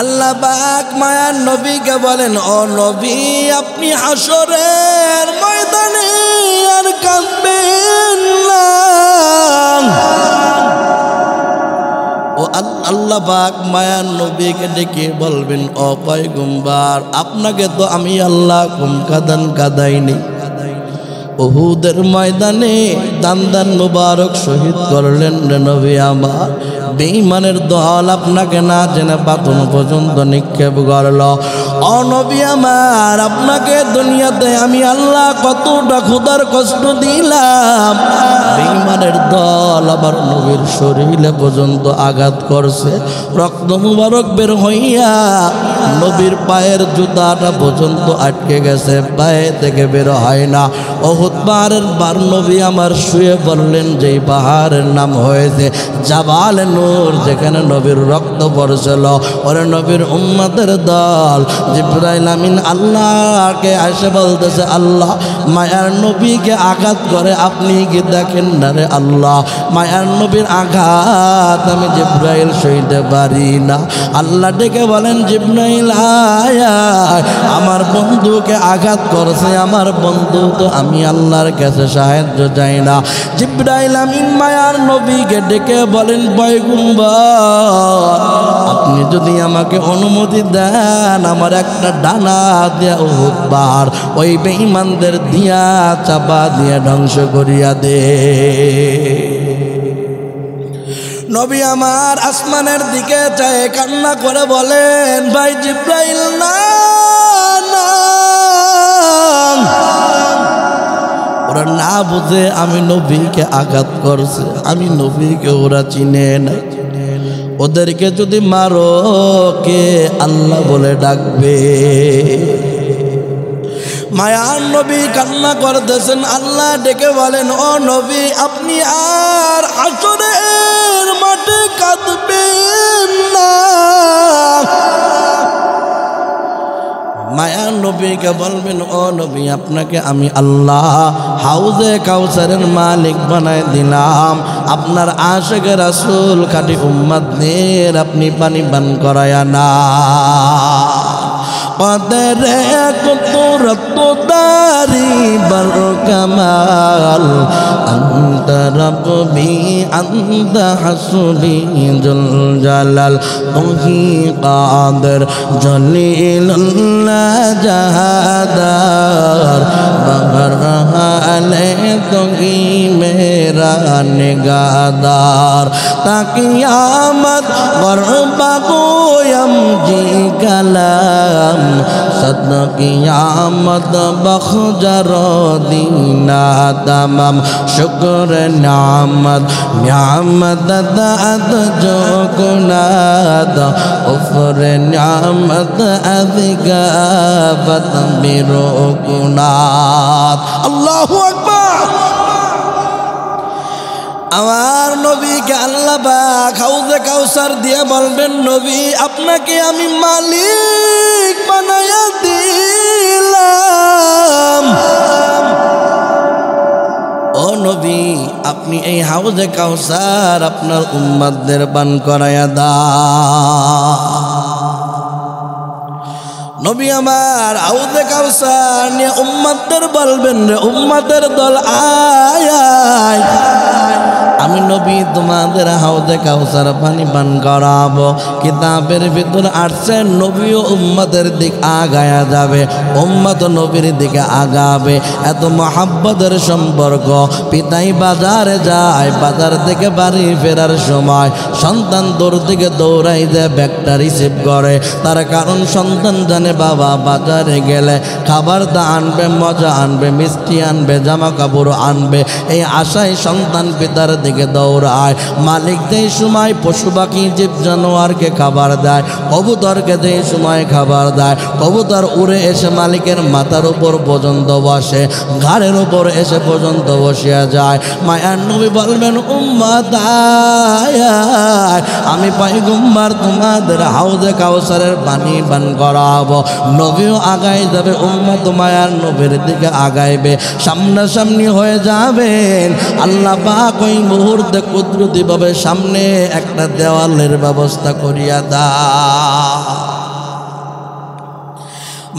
Speaker 1: আল্লাহ পাক মায়ার নবীকে বলেন, ও নবী আপনি হাসরের ময়দানে আর কাঁদবেন না। ও আল্লাহ পাক মায়ার নবীকে ডেকে বলবেন, ও পয়গম্বর আপনাকে তো আমি আল্লাহ কম কাদাইনি। উহুদের ময়দানে দান মুবারক শহীদ করলেন রে নবী আমার। বেঈমানের দল আপনাকে না জেনে পাতন পর্যন্ত নিক্ষেপ করল। ও নবী আমার, আপনাকে দুনিয়াতে আমি আল্লাহ কতটা ক্ষুধার কষ্ট দিলাম। বেঈমানের দল আবার নবীর শরীরে পর্যন্ত আঘাত করছে, রক্ত মুবারক বের হইয়া নবীর পায়ের জুতাটা পর্যন্ত আটকে গেছে, পায়ে থেকে বের হয় না। উহুদ পাহাড়ের বার নবী আমার শুয়ে পড়লেন, যেই পাহাড়ের নাম হয়েছে জাবালে নূর, যেখানে নবীর রক্ত পড়ছিল। ওরে নবীর উম্মতের দল জিবরাইল আমিন আল্লাহকে এসে বলতেছে, আল্লাহ মায়ার নবীকে আঘাত করে আপনি কি দেখেন না রে আল্লাহ? মায়ার নবীর আঘাত আমি জিবরাইল সইতে পারি না। আল্লাহ ডেকে বলেন, জিবরাইল আয়, আমার বন্ধুকে আঘাত করছে আমার বন্ধু, তো আমি আল্লাহর কাছে সাহায্য চাই না। জিবরাইল আমিন মায়ার নবীকে ডেকে বলেন, পয়গম্বর আপনি যদি আমাকে অনুমতি দেন, আমার একটা ডানা দিয়া উহুদ পাহাড় ওই বেঈমানদের দিয়া চাপা দিয়া ধ্বংস করিয়া দে। নবী আমার আসমানের দিকে চায় কান্না করে বলেন, ভাই জিব্রাইল না, ওরা না বুঝে আমি নবীকে আঘাত করছে, আমি নবীকে ওরা চিনে নাই, ওদেরকে যদি মারো কে আল্লাহ বলে ডাকবে। মায়ার নবী কান্না করতেছেন, আল্লাহ ডেকে বলেন, ও নবী আপনি আর হাসরের মাঠে কাঁদবেন না। মায়ার নবীকে বলবেন, ও নবী আপনাকে আমি আল্লাহ হাউজে কাউসারের মালিক বানায় দিলাম, আপনার আশিকে রাসূল খাঁটি উম্মতদের আপনি পানি পান করায়া না। কদরে কুদরত দারি বর কামাল আনতা রব্বি আনতা হাসবি জুল জালাল তুহি কাদের জলিলুল্লাহ জাহাদার বহরহালে তুহি মেরা নিগাদার তা কিয়ামত বরবা কোয়ম জি কালাম সদ কিয়ামত বখজর দিনা তমাম শুকর নিয়ামত নিয়ামত দাদ जो कुनाद उफर नियामत अधिगाबत मेरो कुनाद। अल्लाहु अकबर। আমার নবীকে আল্লাহ পাক হাউজে কাউসার দিয়ে বলবেন, নবী আপনাকে আমি মালিক বানায়া দিলাম। ও নবী আপনি এই হাউজে কাউসার আপনার উম্মতদের পান করায়া দাও। নবী আমার হাউজে কাউসার নিয়ে উম্মতদের বলবেন, রে উম্মতের দল আয় আয়, আমি নবী তোমাদের হাউজে কাউসার পানি পান করাবো। কিতাবের ভিতর আসছে নবী ও উম্মতের দিক আগায়া যাবে, উম্মত নবীর দিকে আগাবে। এত মহাব্বতের সম্পর্ক। পিতাই বাজারে যায়, বাজার থেকে বাড়ি ফেরার সময় সন্তান দৌড় থেকে দৌড়াই যায়, ব্যাগটা রিসিভ করে। তার কারণ সন্তান জানে বাবা বাজারে গেলে খাবার দা আনবে, মজা আনবে, মিষ্টি আনবে, জামা কাপড় আনবে। এই আশায় সন্তান পিতার দিকে দৌড়ায়। মালিক যেই সময় পশু পাখি জীব জানোয়ারকে খাবার দেয়, কবুতরকে যেই সময় খাবার দেয়, কবুতর উড়ে এসে মালিকের মাথার উপর পর্যন্ত বসে, ঘাড়ের উপর এসে পর্যন্ত বসিয়া যায়। মায়ার নবী বলবেন, উম্মত আয় আয়, আমি পয়গম্বর তোমাদের হাউজে কাউসারের পানি পান করাবো। নবীও আগায় যাবে, উম্মত মায়ার নবীর দিকে আগাইবে, সামনাসামনি হয়ে যাবেন। আল্লাহ পাক ওই মুহূর্তে কুদরতিভাবে সামনে একটা দেওয়ালের ব্যবস্থা করিয়া দাও।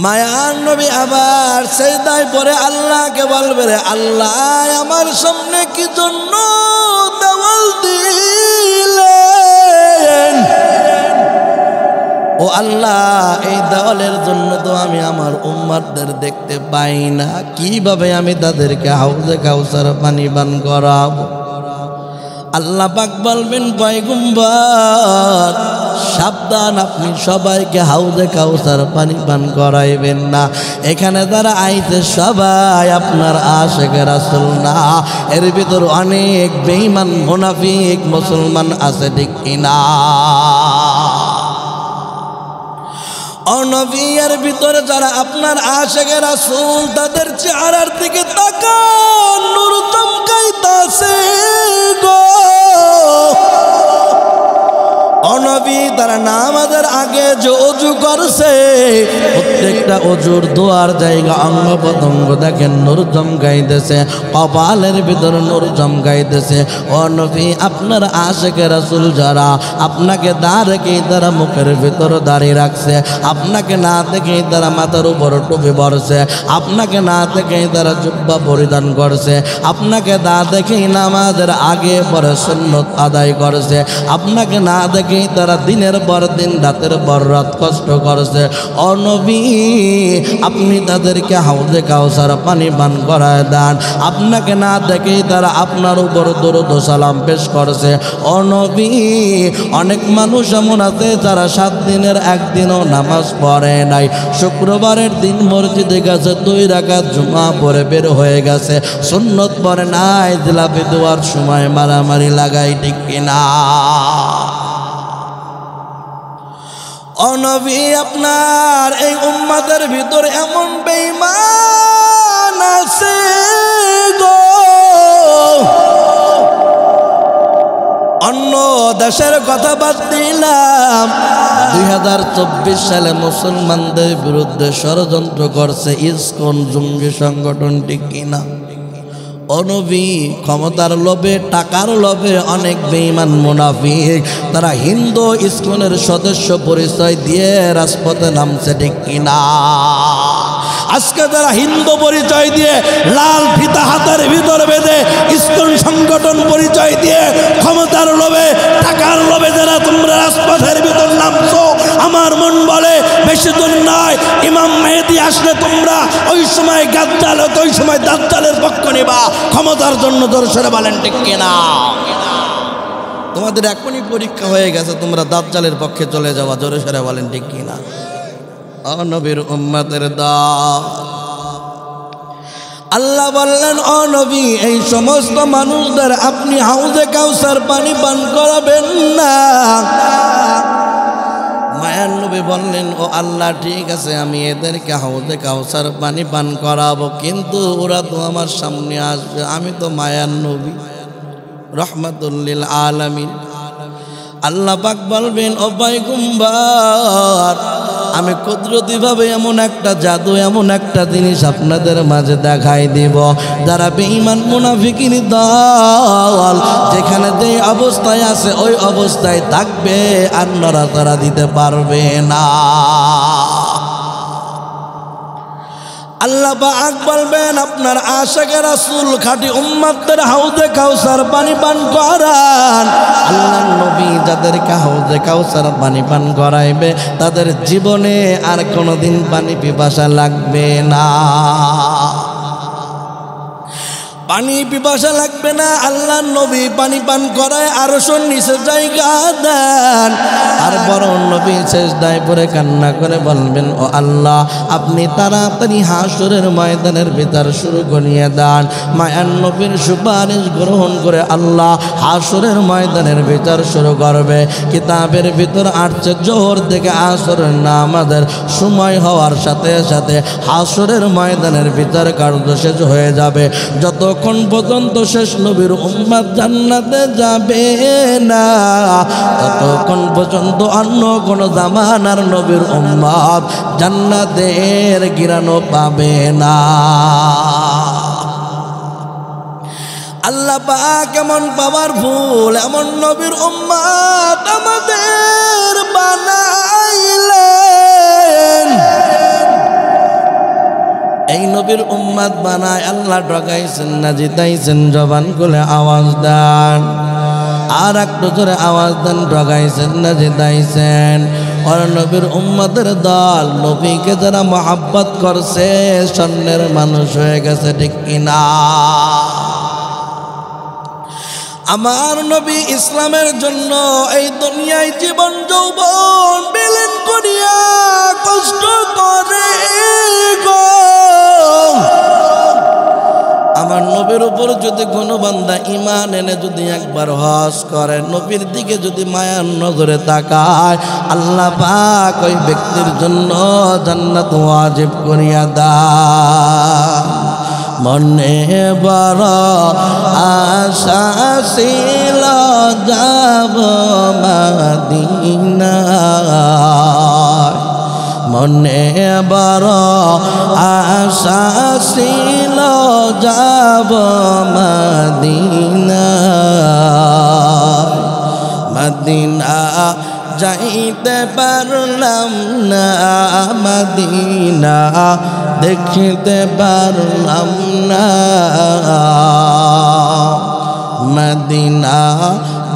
Speaker 1: মায়ার নবী আবার সেজদায় পড়ে আল্লাহকে বলবে, রে আল্লাহ আমার সামনে কি জন্য দেওয়াল দিলেন? ও আল্লাহ এই দেওয়ালের জন্য তো আমি আমার উম্মতদের দেখতে পাই না, কিভাবে আমি তাদেরকে হাউজে কাউসার পানি পান করাবো? আল্লাহ পাক বলবেন, পয়গম্বর সাবধান, আপনি সবাইকে হাউজে কাউসার পানি পান করাইবেন না। এখানে যারা আইছে সবাই আপনার আশিক রাসূল না, এর ভিতর অনেক বেঈমান মুনাফিক মুসলমান আছে, ঠিক কিনা? অনবীর ভিতরে যারা আপনার আশিক রাসূল, তাদের চেহারার দিকে তাকান, নূর চমকাইতাছে গো। অনবী তারা নামাজের আগে যে ওযু করছে, প্রত্যেকটা ওযুর দোয়ার জায়গা অঙ্গ প্রত্যঙ্গ দেখেন নূর চমকাইতেছে, কপালের ভিতরে নূর চমকাইতেছে। অনবী আপনার আশিক রাসূল যারা, আপনাকে না রেখেই তারা মুখের ভিতরে দাঁড়িয়ে রাখছে, আপনাকে না দেখেই তারা মাথার উপর টুপি পরছে, আপনাকে না দেখেই তারা জুব্বা পরিধান করছে, আপনাকে না দেখেই নামাজের আগে পরে সুন্নত আদায় করছে, আপনাকে না দেখেই তারা দিনের পর দিন রাতের পর রাত কষ্ট করছে, ও নবী আপনি তাদেরকে হাউজে কাউসার পানি পান করায় দেন। আপনাকে না দেখেই তারা আপনার উপর দরুদ ও সালাম পেশ করছে। ও নবী অনেক মানুষ এমন আছে যারা 7 দিনের একদিনও নামাজ পড়ে নাই, শুক্রবারের দিন মসজিদে গেছে 2 রাকাত জুমা পড়ে বের হয়ে গেছে, সুন্নত পড়ে নাই, জিলাপি দেওয়ার সময় মারামারি লাগাই, ঠিক কিনা? ও নবী আপনার এই উম্মতের ভিতরে এমন বেঈমান আছে গো, অন্য দেশের কথা বাদ দিলাম, 2024 সালে মুসলমানদের বিরুদ্ধে ষড়যন্ত্র করছে ইসকন জঙ্গি সংগঠন, ঠিক কিনা? ও নবী ক্ষমতার লোভে, টাকার লোভে অনেক বেঈমান মুনাফিক তারা হিন্দু ইসকনের সদস্য পরিচয় দিয়ে রাজপথে নামছে, ঠিক কিনা? আজকে তারা হিন্দু পরিচয় দিয়ে লাল ফিতা হাতের ভিতর বেঁধে ইসকন সংগঠন পরিচয় দিয়ে ক্ষমতার লোভে, টাকার লোভে যারা তোমরা রাজপথের ভিতর নামছো, আমার মন বলে বেশি দূর নয়, ইমাম মেহেদী আসলে তোমরা ওই সময় গাদ্দাল, ওই সময় দাজ্জালের পক্ষ নেবা ক্ষমতার জন্য। জোরে সরে বলেন ঠিক কিনা? তোমাদের এখনই পরীক্ষা হয়ে গেছে, তোমরা দাজ্জালের পক্ষে চলে যাওয়া। জোরে সরে বলেন ঠিক কিনা? ও নবীর উম্মতের দল, আল্লাহ বললেন ও নবী এই সমস্ত মানুষদের আপনি হাউজে কাউসার পানি পান করাবেন না। মায়ার নবী বললেন ও আল্লাহ ঠিক আছে, আমি এদেরকে হাউজে কাউসার পানি পান করাবো, কিন্তু ওরা তো আমার সামনে আসবে, আমি তো মায়ার নবী রহমাতুল লিল আলামিন। আল্লাহ পাক বলবেন ও পয়গম্বর আমি কুদরতিভাবে এমন একটা জাদু, এমন একটা জিনিস আপনাদের মাঝে দেখাই দিব, যারা বেঈমান মুনাফিকিন দল যেখানে যে অবস্থায় আছে ওই অবস্থায় থাকবে, আর নড়াচড়া দিতে পারবে না। আল্লাহ পাক বলবেন আপনার আশিকে রাসূল খাঁটি উম্মতদের হাউজে কাউসার পানি পান করান। আল্লাহর নবী যাদেরকে হাউজে কাউসার পানি পান করাইবে তাদের জীবনে আর কোনোদিন পানি পিপাসা লাগবে না, পানি পিপাসা লাগবে না। আল্লাহর নবী পানি পান করায় আরশের নিচে জায়গা দেন, আর বড় নবী সিজদায় পড়ে কান্না করে বলবেন ও আল্লাহ আপনি তাড়াতাড়ি হাসরের ময়দানের বিচার শুরু করিয়ে দেন। মায়ার নবীর সুপারিশ গ্রহণ করে আল্লাহ হাসরের ময়দানের বিচার শুরু করবে। কিতাবের ভিতর আসছে জোহর থেকে আসরের নামাজের সময় হওয়ার সাথে সাথে হাসরের ময়দানের বিচার কার্য শেষ হয়ে যাবে। যতক্ষণ পর্যন্ত শেষ নবীর উম্মত জান্নাতে যাবে না, ততক্ষণ পর্যন্ত অন্য কোন জামানার নবীর উম্মত জান্নাতের গিরানো পাবে না। আল্লাহ পাক এমন পাওয়ারফুল, এমন নবীর উম্মত আমাদের বানাইলেন। এই নবীর উম্মত বানায় আল্লাহ ঠকাইছেন না জিতাইছেন? জবান খুলে আওয়াজ দেন, আর একটু জোরে আওয়াজ দেন, ঠকাইছেন না জিতাইছেন? আর নবীর উম্মতের দল নবীকে যারা মহব্বত করছে স্বর্ণের মানুষ হয়ে গেছে, ঠিক কিনা? আমার নবী ইসলামের জন্য এই দুনিয়ায় জীবন যৌবন বিলীন করিয়া কষ্ট করে গো। আমার নবীর উপর যদি কোনো বান্দা ঈমান এনে যদি একবার হজ করে, নবীর দিকে যদি মায়ার নজরে তাকায়, আল্লাহ পাক ওই ব্যক্তির জন্য জান্নাত ওয়াজিব করিয়া দেন। মনে বড় আশা ছিল যাব মদিনা, মনে বড় আশা ছিল যাব মদিনা, মদিনা যাইতে পারলাম না, মদিনা দেখিতে পারলাম না, মদিনা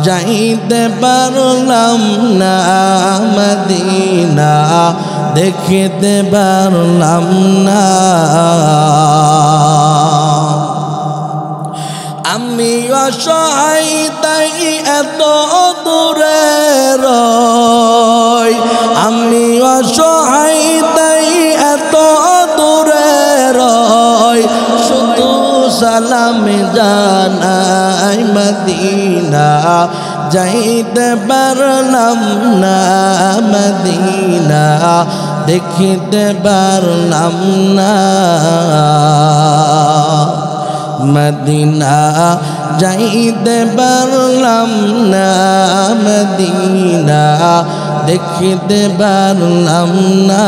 Speaker 1: যাইতে পারলাম না মদিনা দেখিতে পারলাম না আমি অসহায় তাই এত দূরে রই আমি অসহায় তাই এত দূরে রই শুধু সালাম জানাই মদিনা যাইতে পারলাম না মদিনা দেখিতে পারলাম না মদিনা যাইতে পারলাম না মদিনা দেখিতে পারলাম না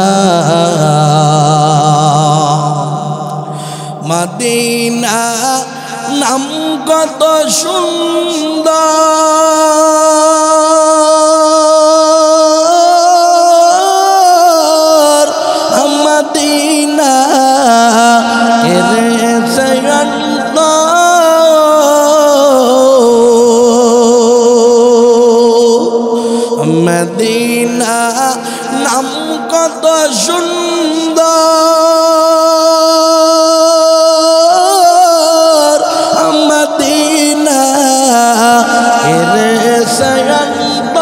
Speaker 1: মদিনা নাম কত সুন্দর মদিনা মদিনা নাম কত সুন্দর মদিনা এরে সয়ন্ত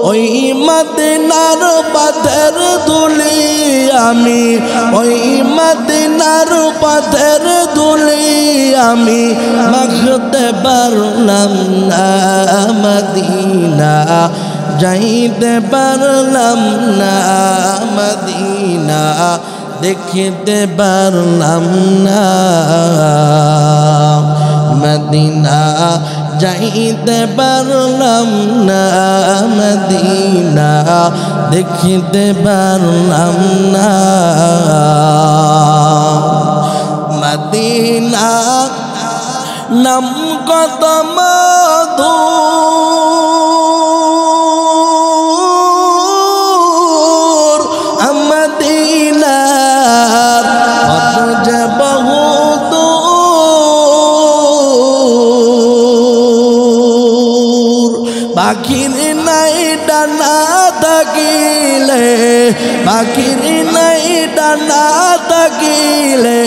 Speaker 1: ওই মদিনার পথের ধুলি আমি ওই মদিনার পথের ধুলি আমি মাখতে পারলাম না মদিনা যাইতে পারলাম না মদিনা দেখিতে পারলাম না মদিনা যাইতে পারলাম না মদিনা দেখিতে পারলাম না মদিনা নাম কত মধুর মদিনার পথ যে বহুদূর পাখির নাই ডানা থাকিলে পাখির নাই ডানা থাকিলে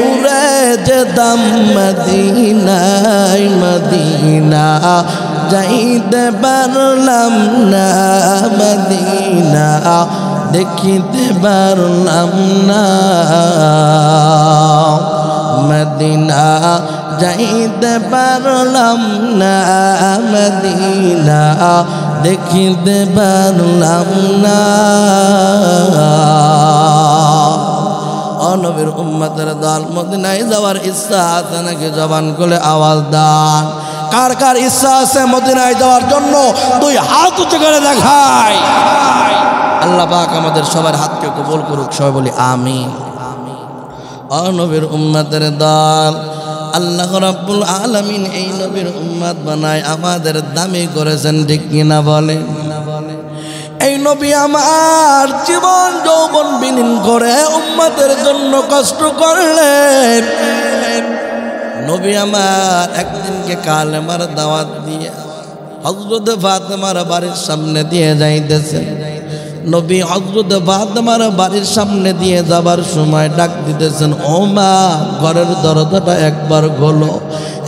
Speaker 1: উড়ে যেতাম মদিনায় মদিনা যাইতে পারলাম না মদিনা দেখিতে পারলাম না মদিনা যাইতে পারলাম না মদিনা দেখিতে পারলাম না নবীর উম্মতের দল মদিনায় যাওয়ার ইচ্ছা আছে নাকি জবান খুলে আওয়াজ দান কার কার ইচ্ছা আছে মদিনায় যাওয়ার জন্য দুই হাত উঁচু করে দেখায় আল্লাহ পাক আমাদের সবার হাতকে কবুল করুক সবাই বলি আমিন নবীর উম্মতের দল আল্লাহ রাব্বুল আলামিন এই নবীর উম্মত বানায় আমাদের দামি করেছেন ঠিক কিনা বলে এই নবী আমার জীবন যৌবন বিলীন করে উম্মতের জন্য কষ্ট করলেন নবী আমার একদিনকে কালেমার দাওয়াত দিয়ে হযরত ফাতেমার বাড়ির সামনে দিয়ে যাইতেছেন নবী হযরত ফাতেমার বাড়ির সামনে দিয়ে যাবার সময় ডাক দিতেছেন ও মা ঘরের দরজাটা একবার খোলো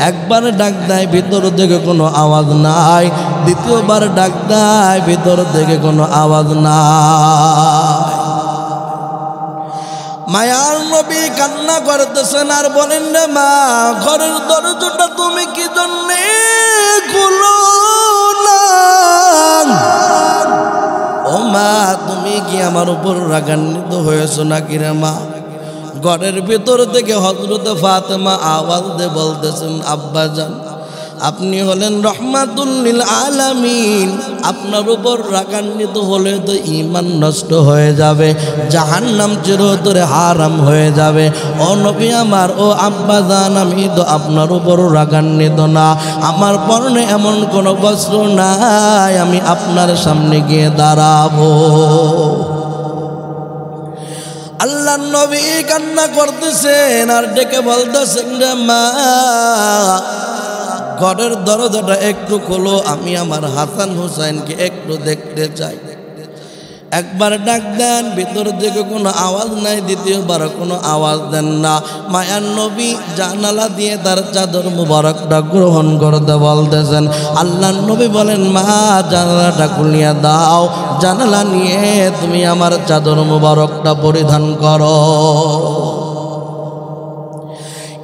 Speaker 1: একবার ডাক দেয় ভিতর থেকে কোনো আওয়াজ নাই দ্বিতীয়বার ডাক দেয় ভিতর থেকে কোনো আওয়াজ নাই মায়ার নবী কান্না করতেছেন আর বলেন রে মা ঘরের দরজাটা তুমি কি জন্যে খুলো না ও মা তুমি কি আমার উপর রাগান্বিত হয়েছো নাকি রে মা ঘরের ভিতর থেকে হযরত ফাতেমা আওয়াজ দিয়ে বলতেছেন আব্বাজান আপনি হলেন রহমাতুল লিল আলামিন আপনার উপর রাগান্বিত হলে তো ঈমান নষ্ট হয়ে যাবে জাহান্নাম চিরতরে হারাম হয়ে যাবে ও নবী আমার ও আব্বাজান আমি তো আপনার উপর রাগান্বিত না আমার পরনে এমন কোনো বস্ত্র নাই আমি আপনার সামনে গিয়ে দাঁড়াবো আল্লাহর নবী কান্না করতেছেন আর ডেকে বলতেছেন, রে মা, ঘরের দরজাটা একটু খোলো, আমি আমার হাসান হুসাইনকে একটু দেখতে চাই। একবার ডাক দেন, ভিতর থেকে কোনো আওয়াজ নাই, দ্বিতীয়বার কোনো আওয়াজ দেন না। মায়ার নবী জানালা দিয়ে তার চাদর মুবারকটা গ্রহণ করতে বলতেছেন। আল্লাহর নবী বলেন, মা, জানালাটা খুলিয়া দাও, জানালা নিয়ে তুমি আমার চাদর মুবারকটা পরিধান করো।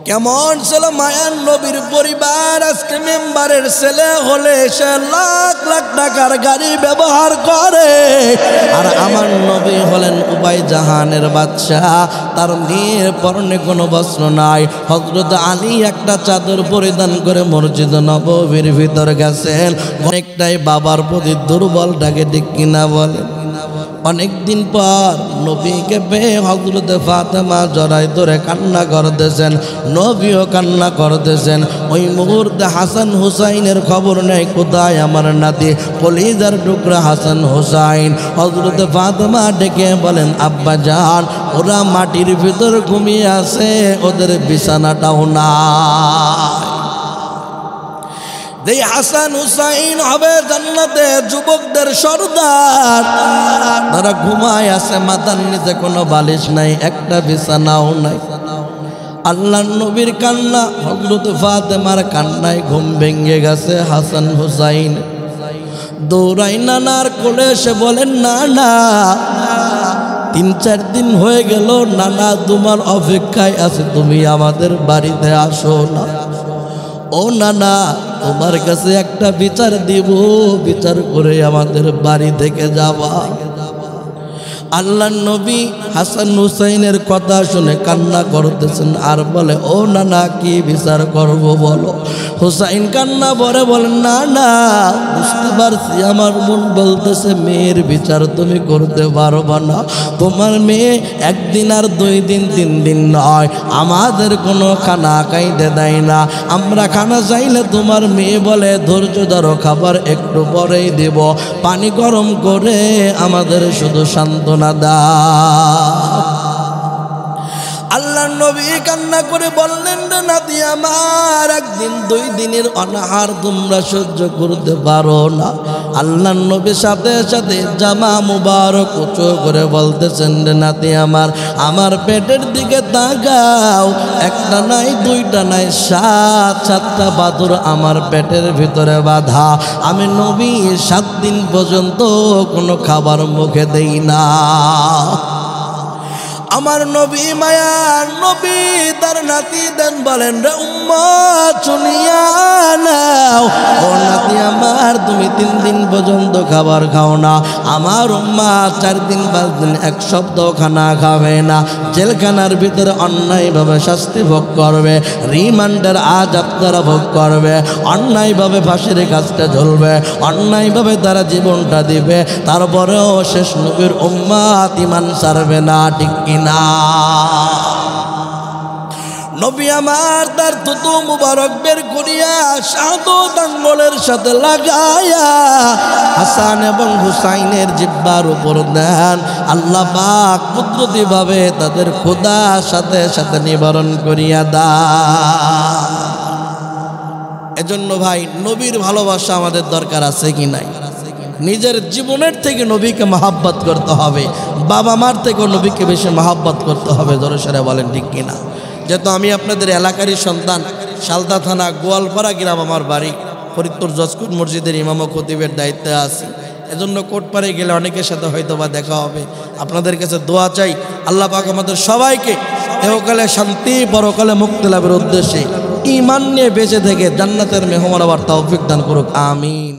Speaker 1: কেমন ছিল মায়ার নবীর পরিবার? আজকে মেম্বারের ছেলে হলে সে লাখ লাখ টাকার গাড়ি ব্যবহার করে, আর আমার নবী হলেন উবাই জাহানের বাদশা, তার মেয়ের পরনে কোনো বস্ত্র নাই। হযরত আলী একটা চাদর পরিধান করে মসজিদ নববীর ভিতর গেছেন। অনেকটাই বাবার প্রতি দুর্বল ডাকে, ঠিক কিনা বলেন? অনেকদিন পর নবীকে পেয়ে হযরত ফাতেমা জড়াই ধরে কান্না করতেছেন, নবীও কান্না করতেছেন। ওই মুহূর্তে হাসান হুসাইনের খবর নেই, কোথায় আমার নাতি কলিজার টুকরা হাসান হুসাইন? হযরত ফাতেমা ডেকে বলেন, আব্বা জান, ওরা মাটির ভিতর ঘুমিয়ে আছে, ওদের বিছানাটাও না। যেই হাসান হুসাইন হবে জান্নাতে যুবকদের সর্দার, তারা ঘুমায় আছে, মাথার নিচে কোনো বালিশ নাই, একটা বিছানাও নাই। আল্লাহর নবীর কান্না, হযরত ফাতেমার কান্নায় ঘুম ভেঙে গেছে হাসান হুসাইন। দৌড়াই নানার কোলে এসে বলেন, নানা, 3-4 দিন হয়ে গেল, নানা তোমার অপেক্ষায় আছে, তুমি আমাদের বাড়িতে আসো না। ও নানা, তোমার কাছে একটা বিচার দিব, বিচার করে আমাদের বাড়ি থেকে যাবা। আল্লাহর নবী হাসান হুসাইনের কথা শুনে কান্না করতেছেন আর বলে, ও নানা, কি বিচার করব বলো। হুসাইন কান্না পরে বলেন, না না, বুঝতে পারছি, আমার মন বলতেছে মেয়ের বিচার তুমি করতে পারবা না। তোমার মেয়ে 1 দিন আর 2 দিন 3 দিন নয়, আমাদের কোনো খানা খাইতে দেয় না। আমরা খানা চাইলে তোমার মেয়ে বলে, ধৈর্য ধরো, খাবার একটু পরেই দেব। পানি গরম করে আমাদের শুধু সান্ত্বনা দাও। আল্লাহর নবী কান্না করে বললেন, রে নাতি আমার, 1 দিন 2 দিনের অনাহার তোমরা সহ্য করতে পারো না। আল্লাহর নবীর সাথে সাথে জামা মুবারক উঁচু করে বলতেছেন, রে নাতি আমার পেটের দিকে তাকাও, 1টা নাই 2টা নাই, 7টা বাদুর আমার পেটের ভিতরে বাঁধা। আমি নবী 7 দিন পর্যন্ত কোনো খাবার মুখে দেই না। আমার নবী মায়ার নবী তার নাতি দেন বলেন, রে উম্মত শুনিয়া নাও, ও নাতি আমার, তুমি 3 দিন পর্যন্ত খাবার খাও না। আমার উম্মত 4 দিন 5 দিন 1 সপ্তাহ খানা খাবে না। জেলখানার ভিতরে অন্যায়ভাবে শাস্তি ভোগ করবে, রিমান্ডের আযাব তারা ভোগ করবে, অন্যায়ভাবে ফাঁসির কাজটা ঝুলবে, অন্যায়ভাবে তারা জীবনটা দিবে। তারপরেও শেষ নবীর উম্মত ঈমান ছাড়বে না, ঠিক না? নবী আমার তার থুতু মুবারক বের করিয়া শাহাদাত আঙ্গুলের সাথে লাগায়া হাসান এবং হুসাইনের জিহ্বার উপর দেন। আল্লাহ পাক কুদরতি ভাবে তাদের খোদার সাথে সাথে নিবারণ করিয়া দেন। এজন্য ভাই, নবীর ভালোবাসা আমাদের দরকার আছে কি নাই? নিজের জীবনের থেকে নবীকে মহাব্বত করতে হবে, বাবা মার থেকেও নবীকে বেশি মহাব্বত করতে হবে। জোরে সোরে বলেন, ঠিক কিনা? যেহেতু আমি আপনাদের এলাকারই সন্তান, শালদা থানা গোয়ালপাড়া গ্রাম আমার বাড়ি, ফরিদপুর জজকুট মসজিদের ইমাম ও খতিবের দায়িত্বে আছি। এজন্য কোটপাড়ে গেলে অনেকের সাথে হয়তো বা দেখা হবে। আপনাদের কাছে দোয়া চাই, আল্লাহ পাক আমাদের সবাইকে এহকালে শান্তি, পরকালে মুক্তি লাভের উদ্দেশ্যে ঈমান নিয়ে বেঁচে থেকে জান্নাতের মেহমান হওয়ার তৌফিক দান করুক। আমিন।